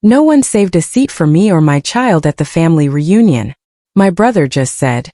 No one saved a seat for me or my child at the family reunion. My brother just said,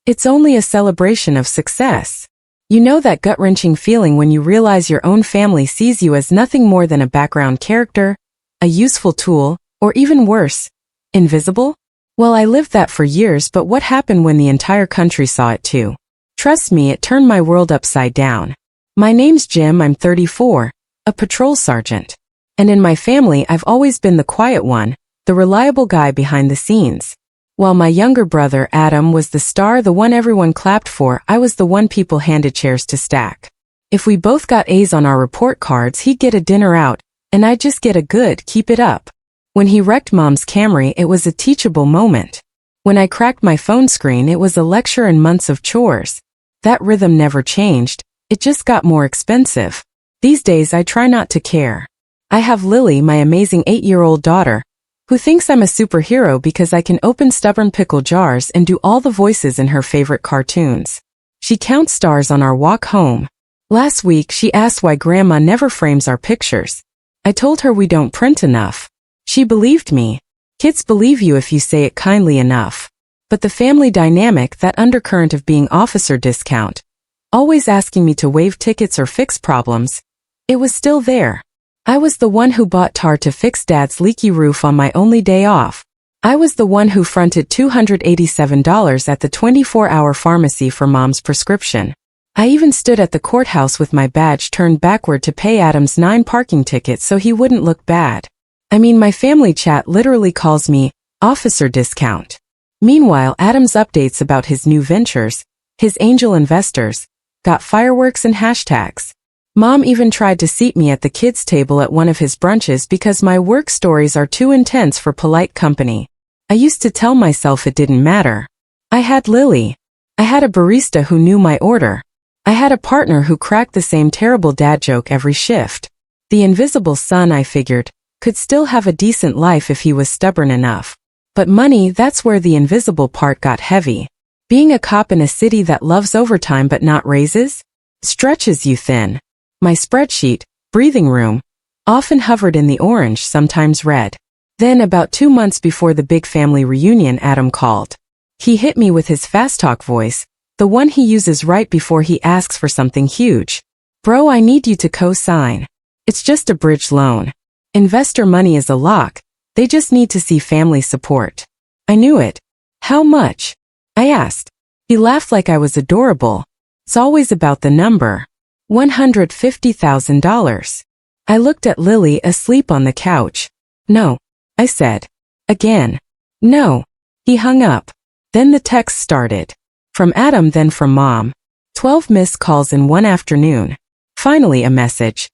"It's only a celebration of success." You know that gut-wrenching feeling when you realize your own family sees you as nothing more than a background character, a useful tool, or even worse, invisible? Well, I lived that for years, but what happened when the entire country saw it too? Trust me, it turned my world upside down. My name's Jim, I'm 34, a patrol sergeant. And in my family, I've always been the quiet one, the reliable guy behind the scenes. While my younger brother, Adam, was the star, the one everyone clapped for, I was the one people handed chairs to stack. If we both got A's on our report cards, he'd get a dinner out, and I'd just get a good, keep it up. When he wrecked Mom's Camry, it was a teachable moment. When I cracked my phone screen, it was a lecture and months of chores. That rhythm never changed, it just got more expensive. These days I try not to care. I have Lily, my amazing 8-year-old daughter, who thinks I'm a superhero because I can open stubborn pickle jars and do all the voices in her favorite cartoons. She counts stars on our walk home. Last week she asked why Grandma never frames our pictures. I told her we don't print enough. She believed me. Kids believe you if you say it kindly enough. But the family dynamic, that undercurrent of being officer discount, always asking me to waive tickets or fix problems, it was still there. I was the one who bought tar to fix Dad's leaky roof on my only day off. I was the one who fronted $287 at the 24-hour pharmacy for Mom's prescription. I even stood at the courthouse with my badge turned backward to pay Adam's 9 parking tickets so he wouldn't look bad. I mean, my family chat literally calls me Officer Discount. Meanwhile, Adam's updates about his new ventures, his angel investors, got fireworks and hashtags. Mom even tried to seat me at the kids' table at one of his brunches because my work stories are too intense for polite company. I used to tell myself it didn't matter. I had Lily. I had a barista who knew my order. I had a partner who cracked the same terrible dad joke every shift. The invisible son, I figured, could still have a decent life if he was stubborn enough. But money, that's where the invisible part got heavy. Being a cop in a city that loves overtime but not raises, stretches you thin. My spreadsheet, breathing room, often hovered in the orange, sometimes red. Then, about 2 months before the big family reunion, Adam called. He hit me with his fast talk voice, the one he uses right before he asks for something huge. "Bro, I need you to co-sign. It's just a bridge loan. Investor money is a lock, they just need to see family support." I knew it. "How much?" I asked. He laughed like I was adorable. "It's always about the number. $150,000. I looked at Lily asleep on the couch. "No," I said. Again. "No." He hung up. Then the text started. From Adam, then from Mom. 12 missed calls in one afternoon. Finally a message.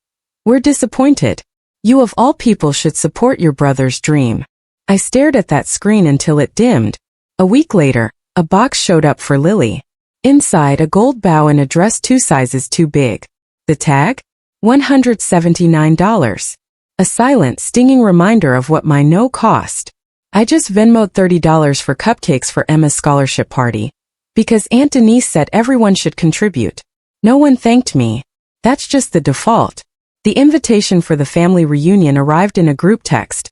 "We're disappointed. You of all people should support your brother's dream." I stared at that screen until it dimmed. A week later, a box showed up for Lily. Inside, a gold bow and a dress 2 sizes too big. The tag? $179. A silent, stinging reminder of what my no cost. I just Venmoed $30 for cupcakes for Emma's scholarship party. Because Aunt Denise said everyone should contribute. No one thanked me. That's just the default. The invitation for the family reunion arrived in a group text.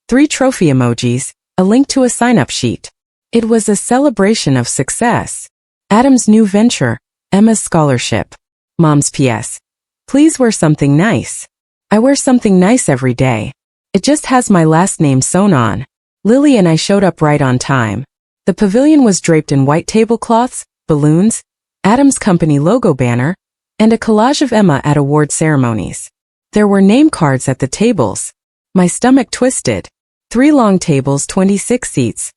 3 trophy emojis, a link to a sign-up sheet. It was a celebration of success. Adam's new venture, Emma's scholarship. Mom's PS. Please wear something nice. I wear something nice every day. It just has my last name sewn on. Lily and I showed up right on time. The pavilion was draped in white tablecloths, balloons, Adam's company logo banner, and a collage of Emma at award ceremonies. There were name cards at the tables. My stomach twisted. 3 long tables, 26 seats.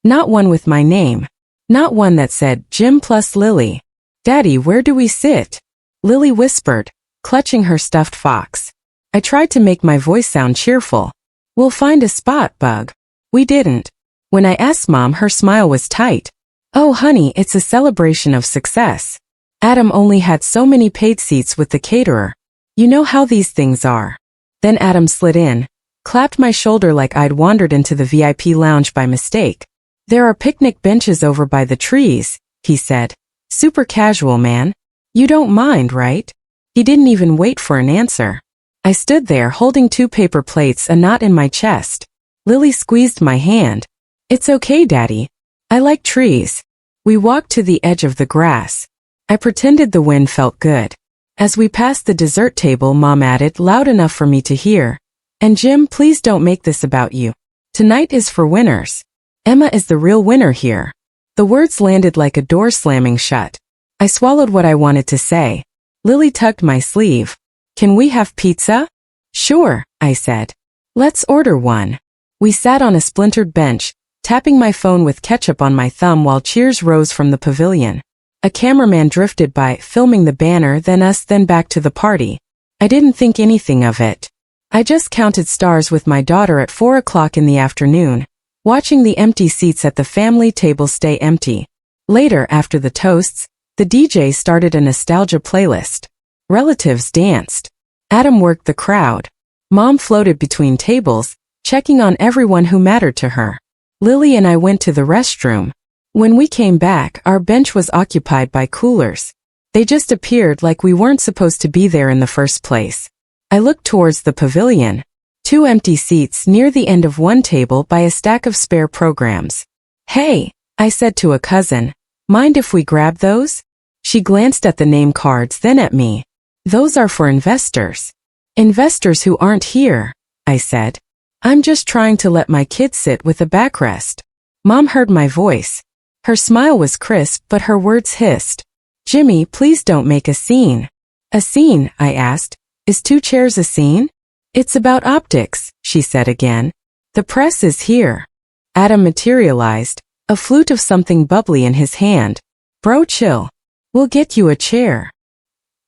Not one with my name. Not one that said, Jim plus Lily. "Daddy, where do we sit?" Lily whispered, clutching her stuffed fox. I tried to make my voice sound cheerful. "We'll find a spot, bug." We didn't. When I asked Mom, her smile was tight. "Oh honey, it's a celebration of success. Adam only had so many paid seats with the caterer. You know how these things are." Then Adam slid in, clapped my shoulder like I'd wandered into the VIP lounge by mistake. "There are picnic benches over by the trees," he said. "Super casual, man. You don't mind, right?" He didn't even wait for an answer. I stood there holding 2 paper plates, a knot in my chest. Lily squeezed my hand. It's okay, Daddy. I like trees. We walked to the edge of the grass. I pretended the wind felt good. As we passed the dessert table, Mom added, loud enough for me to hear, "And Jim, please don't make this about you. Tonight is for winners. Emma is the real winner here." The words landed like a door slamming shut. I swallowed what I wanted to say. Lily tugged my sleeve. "Can we have pizza?" "Sure," I said. "Let's order one." We sat on a splintered bench, tapping my phone with ketchup on my thumb while cheers rose from the pavilion. A cameraman drifted by, filming the banner, then us, then back to the party. I didn't think anything of it. I just counted stars with my daughter at 4 o'clock in the afternoon, watching the empty seats at the family table stay empty. Later, after the toasts, the DJ started a nostalgia playlist. Relatives danced. Adam worked the crowd. Mom floated between tables, checking on everyone who mattered to her. Lily and I went to the restroom. When we came back, our bench was occupied by coolers. They just appeared like we weren't supposed to be there in the first place. I looked towards the pavilion. 2 empty seats near the end of one table by a stack of spare programs. "Hey," I said to a cousin, "mind if we grab those?" She glanced at the name cards, then at me. "Those are for investors." "Investors who aren't here," I said. "I'm just trying to let my kids sit with a backrest." Mom heard my voice. Her smile was crisp, but her words hissed. "Jimmy, please don't make a scene." "A scene?" I asked. "Is 2 chairs a scene?" "It's about optics," she said again. "The press is here." Adam materialized, a flute of something bubbly in his hand. "Bro, chill. We'll get you a chair."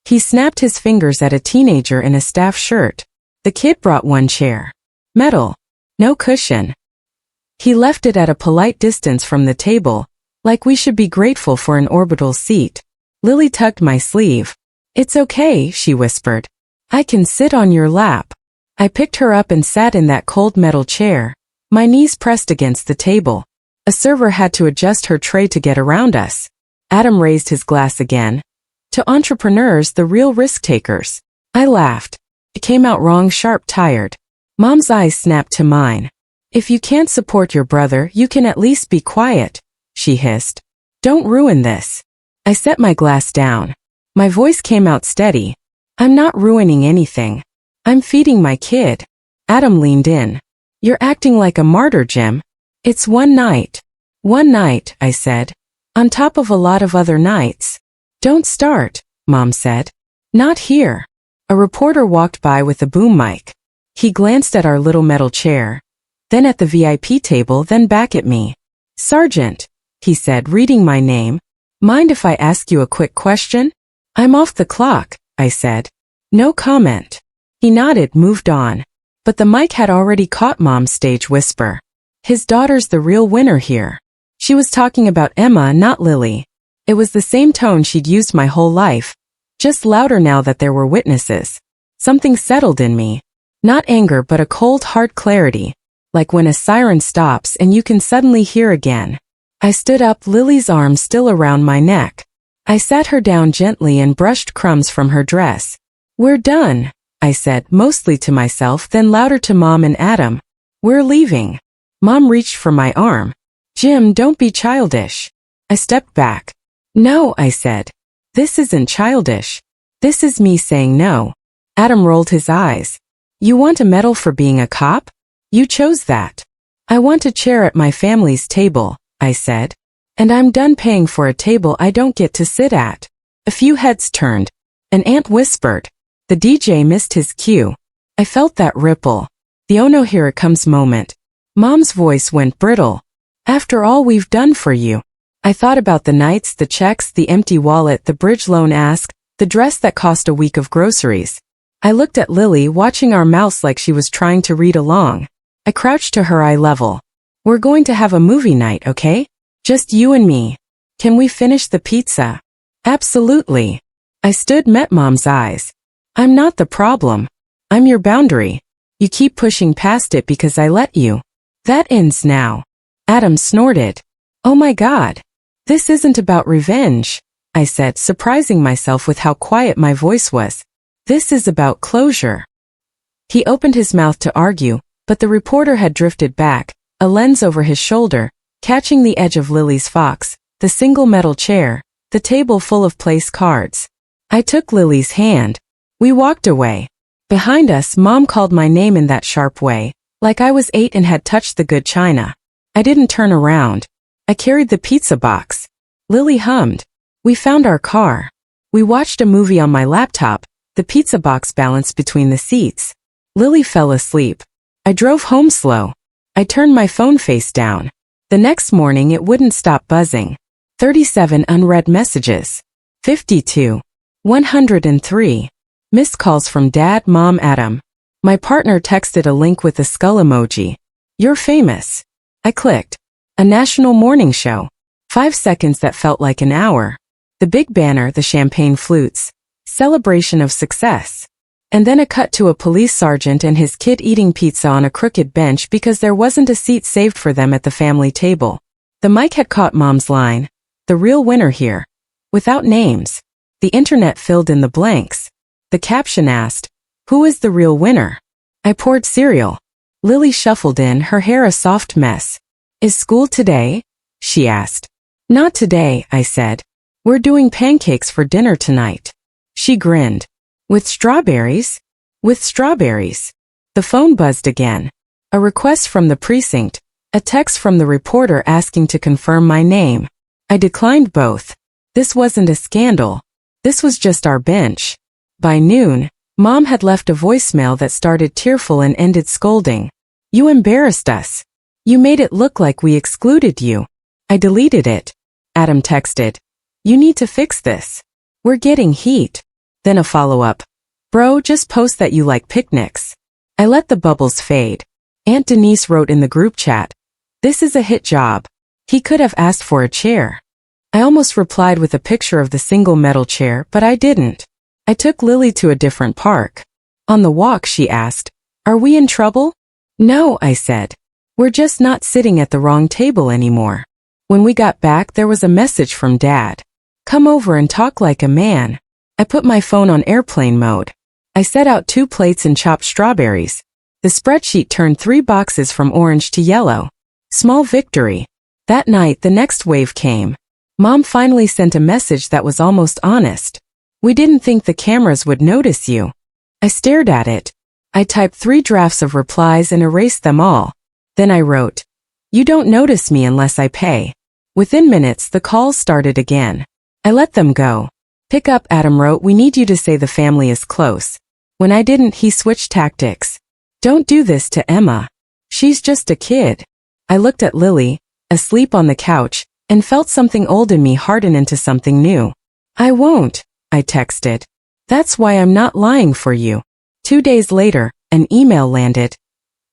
He snapped his fingers at a teenager in a staff shirt. The kid brought 1 chair. Metal. No cushion. He left it at a polite distance from the table, like we should be grateful for an orbital seat. Lily tugged my sleeve. "It's okay," she whispered. "I can sit on your lap." I picked her up and sat in that cold metal chair, my knees pressed against the table. A server had to adjust her tray to get around us. Adam raised his glass again. "To entrepreneurs, the real risk takers." I laughed. It came out wrong, sharp, tired. Mom's eyes snapped to mine. "If you can't support your brother, you can at least be quiet," she hissed. "Don't ruin this." I set my glass down. My voice came out steady. "I'm not ruining anything. I'm feeding my kid." Adam leaned in. "You're acting like a martyr, Jim. It's one night." "One night," I said. "On top of a lot of other nights." "Don't start," Mom said. "Not here." A reporter walked by with a boom mic. He glanced at our little metal chair, then at the VIP table, then back at me. "Sergeant," he said, reading my name. "Mind if I ask you a quick question?" "I'm off the clock," I said. "No comment." He nodded, moved on. But the mic had already caught Mom's stage whisper. "His daughter's the real winner here." She was talking about Emma, not Lily. It was the same tone she'd used my whole life, just louder now that there were witnesses. Something settled in me. Not anger, but a cold, hard clarity, like when a siren stops and you can suddenly hear again. I stood up, Lily's arms still around my neck. I sat her down gently and brushed crumbs from her dress. "We're done," I said, mostly to myself, then louder to Mom and Adam. "We're leaving." Mom reached for my arm. "Jim, don't be childish." I stepped back. "No," I said. "This isn't childish. This is me saying no." Adam rolled his eyes. "You want a medal for being a cop? You chose that." "I want a chair at my family's table," I said. "And I'm done paying for a table I don't get to sit at." A few heads turned. An aunt whispered. The DJ missed his cue. I felt that ripple. The "oh no, here it comes" moment. Mom's voice went brittle. "After all we've done for you." I thought about the nights, the checks, the empty wallet, the bridge loan ask, the dress that cost a week of groceries. I looked at Lily, watching our mouths like she was trying to read along. I crouched to her eye level. "We're going to have a movie night, okay? Just you and me. Can we finish the pizza?" "Absolutely." I stood, met Mom's eyes. "I'm not the problem. I'm your boundary. You keep pushing past it because I let you. That ends now." Adam snorted. "Oh my God. This isn't about revenge," I said, surprising myself with how quiet my voice was. "This is about closure." He opened his mouth to argue, But the reporter had drifted back, a lens over his shoulder, catching the edge of Lily's fox, the single metal chair, the table full of place cards. I took Lily's hand. We walked away. Behind us, Mom called my name in that sharp way, like I was 8 and had touched the good china. I didn't turn around. I carried the pizza box. Lily hummed. We found our car. We watched a movie on my laptop, the pizza box balanced between the seats. Lily fell asleep. I drove home slow. I turned my phone face down. The next morning it wouldn't stop buzzing. 37 unread messages. 52. 103. Missed calls from Dad, Mom, Adam. My partner texted a link with a skull emoji. You're famous. I clicked. A national morning show. 5 seconds that felt like an hour. The big banner, the champagne flutes. Celebration of success. And then a cut to a police sergeant and his kid eating pizza on a crooked bench because there wasn't a seat saved for them at the family table. The mic had caught Mom's line. The real winner here. Without names. The internet filled in the blanks. The caption asked, who is the real winner? I poured cereal. Lily shuffled in, her hair a soft mess. Is school today? She asked. Not today, I said. We're doing pancakes for dinner tonight. She grinned. With strawberries? With strawberries. The phone buzzed again. A request from the precinct. A text from the reporter asking to confirm my name. I declined both. This wasn't a scandal. This was just our bench. By noon, Mom had left a voicemail that started tearful and ended scolding. You embarrassed us. You made it look like we excluded you. I deleted it. Adam texted. You need to fix this. We're getting heat. Then a follow-up. Bro, just post that you like picnics. I let the bubbles fade. Aunt Denise wrote in the group chat. This is a hit job. He could have asked for a chair. I almost replied with a picture of the single metal chair, but I didn't. I took Lily to a different park. On the walk, she asked, are we in trouble? No, I said. We're just not sitting at the wrong table anymore. When we got back, there was a message from Dad. Come over and talk like a man. I put my phone on airplane mode. I set out 2 plates and chopped strawberries. The spreadsheet turned 3 boxes from orange to yellow. Small victory. That night, the next wave came. Mom finally sent a message that was almost honest. We didn't think the cameras would notice you. I stared at it. I typed 3 drafts of replies and erased them all. Then I wrote, you don't notice me unless I pay. Within minutes, the calls started again. I let them go. Pick up, Adam wrote, we need you to say the family is close. When I didn't, he switched tactics. Don't do this to Emma. She's just a kid. I looked at Lily, asleep on the couch, and felt something old in me harden into something new. I won't, I texted. That's why I'm not lying for you. 2 days later, an email landed.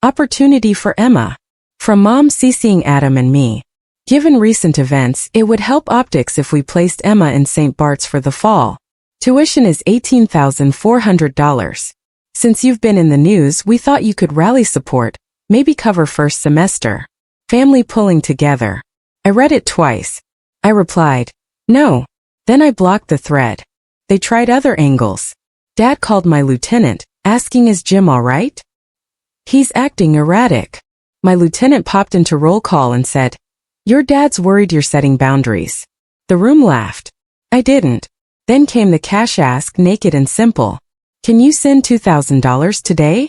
Opportunity for Emma. From Mom CCing Adam and me. Given recent events, it would help optics if we placed Emma in St. Bart's for the fall. Tuition is $18,400. Since you've been in the news, we thought you could rally support, maybe cover first semester. Family pulling together. I read it twice. I replied, no. Then I blocked the thread. They tried other angles. Dad called my lieutenant, asking is Jim all right? He's acting erratic. My lieutenant popped into roll call and said, your dad's worried you're setting boundaries. The room laughed. I didn't. Then came the cash ask, naked and simple. Can you send $2,000 today?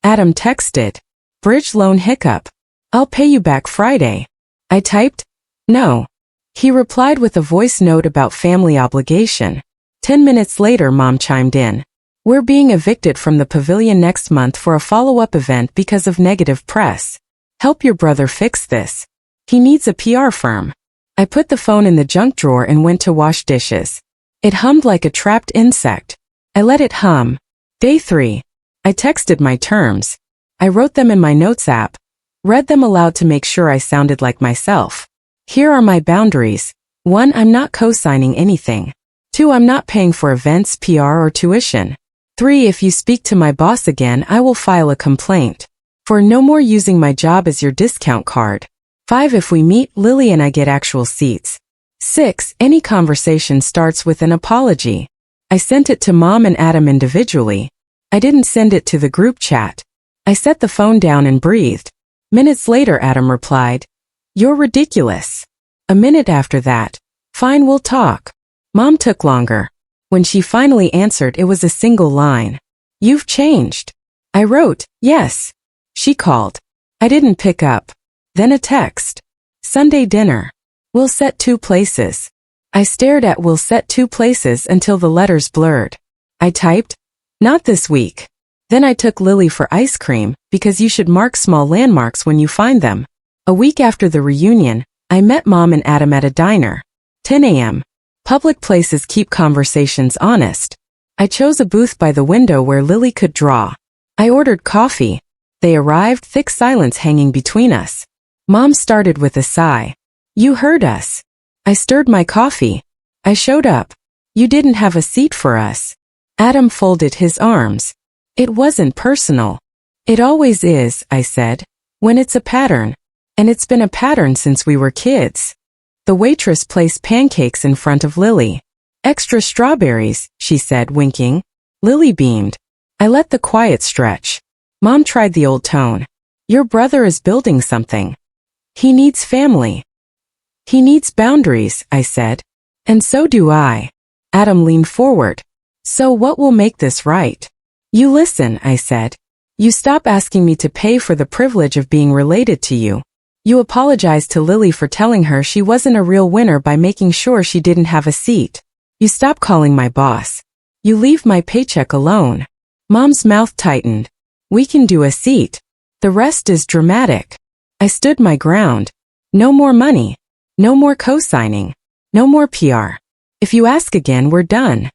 Adam texted. Bridge loan hiccup. I'll pay you back Friday. I typed, no. He replied with a voice note about family obligation. 10 minutes later, Mom chimed in. We're being evicted from the pavilion next month for a follow-up event because of negative press. Help your brother fix this. He needs a PR firm. I put the phone in the junk drawer and went to wash dishes. It hummed like a trapped insect. I let it hum. Day 3. I texted my terms. I wrote them in my notes app. Read them aloud to make sure I sounded like myself. Here are my boundaries. 1. I'm not co-signing anything. 2. I'm not paying for events, PR, or tuition. 3. If you speak to my boss again, I will file a complaint. 4. No more using my job as your discount card. 5. If we meet, Lily and I get actual seats. 6. Any conversation starts with an apology. I sent it to Mom and Adam individually. I didn't send it to the group chat. I set the phone down and breathed. Minutes later, Adam replied, "You're ridiculous." A minute after that, "Fine, we'll talk." Mom took longer. When she finally answered, it was a single line. "You've changed." I wrote, "Yes." She called. I didn't pick up. Then a text. "Sunday dinner. We'll set 2 places." I stared at "we'll set 2 places" until the letters blurred. I typed, "Not this week." Then I took Lily for ice cream, because you should mark small landmarks when you find them. A week after the reunion, I met Mom and Adam at a diner. 10 a.m. Public places keep conversations honest. I chose a booth by the window where Lily could draw. I ordered coffee. They arrived, thick silence hanging between us. Mom started with a sigh. "You heard us." I stirred my coffee. I showed up. "You didn't have a seat for us." Adam folded his arms. "It wasn't personal." "It always is," I said, "when it's a pattern. And it's been a pattern since we were kids." The waitress placed pancakes in front of Lily. "Extra strawberries," she said, winking. Lily beamed. I let the quiet stretch. Mom tried the old tone. "Your brother is building something. He needs family. He needs boundaries," I said. "And so do I." Adam leaned forward. "So what will make this right?" "You listen," I said. "You stop asking me to pay for the privilege of being related to you. You apologize to Lily for telling her she wasn't a real winner by making sure she didn't have a seat. You stop calling my boss. You leave my paycheck alone." Mom's mouth tightened. "We can do a seat. The rest is dramatic." I stood my ground. No more money. No more co-signing. No more PR. "If you ask again, we're done."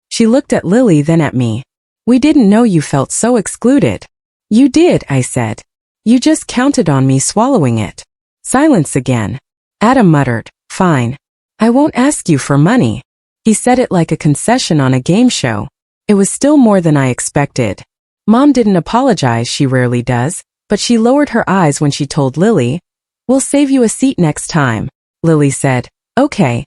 She looked at Lily, then at me. "We didn't know you felt so excluded." "You did," I said. "You just counted on me swallowing it." Silence again. Adam muttered, "Fine. I won't ask you for money." He said it like a concession on a game show. It was still more than I expected. Mom didn't apologize, she rarely does, but she lowered her eyes when she told Lily, "We'll save you a seat next time." Lily said, "Okay."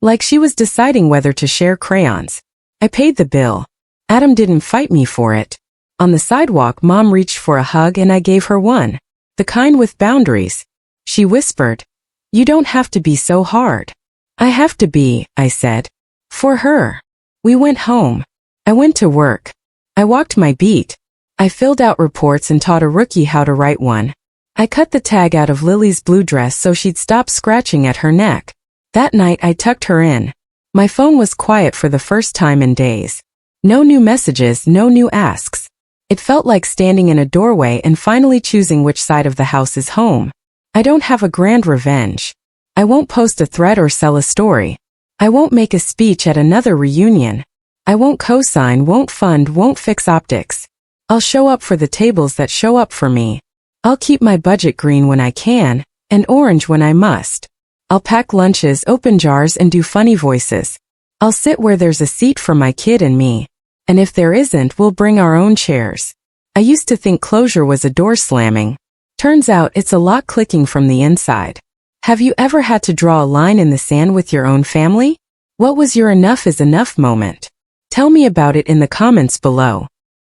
Like she was deciding whether to share crayons. I paid the bill. Adam didn't fight me for it. On the sidewalk, Mom reached for a hug and I gave her one. The kind with boundaries. She whispered, "You don't have to be so hard." "I have to be," I said. "For her." We went home. I went to work. I walked my beat. I filled out reports and taught a rookie how to write one. I cut the tag out of Lily's blue dress so she'd stop scratching at her neck. That night I tucked her in. My phone was quiet for the first time in days. No new messages, no new asks. It felt like standing in a doorway and finally choosing which side of the house is home. I don't have a grand revenge. I won't post a thread or sell a story. I won't make a speech at another reunion. I won't co-sign, won't fund, won't fix optics. I'll show up for the tables that show up for me. I'll keep my budget green when I can, and orange when I must. I'll pack lunches, open jars, and do funny voices. I'll sit where there's a seat for my kid and me. And if there isn't, we'll bring our own chairs. I used to think closure was a door slamming. Turns out it's a lock clicking from the inside. Have you ever had to draw a line in the sand with your own family? What was your enough is enough moment? Tell me about it in the comments below.